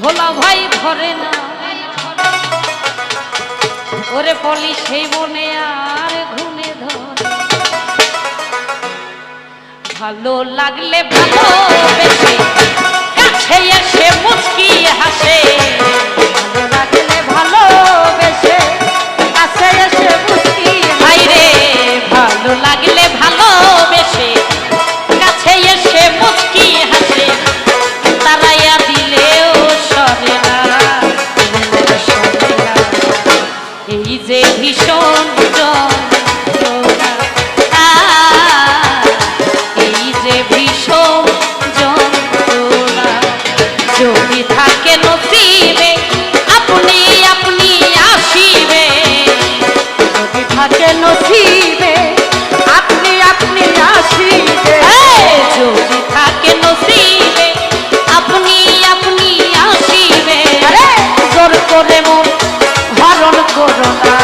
ভোলা ভাই ধরে না ওরে পলি সেই বনে আর ঘুনে ধরে ভালো লাগলে ভালোবেসে কাছে এসে মুচকি হাসে ভালো লাগলে ভালোবেসে কাছে এসে মুচকি হাইরে ভালো লাগলে ভালোবেসে কাছে এসে মুচকি হাসে তারাইয়া দিলেও সরে না এই যে ভীষণ যন্ত্রণা এই যে ভীষণ যন্ত্রণা যদি থাকে নসিবে আপনি আপনি আসিবে যদি থাকে নসিবে আপনি আপনি আসিবে যদি থাকে নসিবে আপনি আপনি আসিবে জোর করে মন হরণ করো না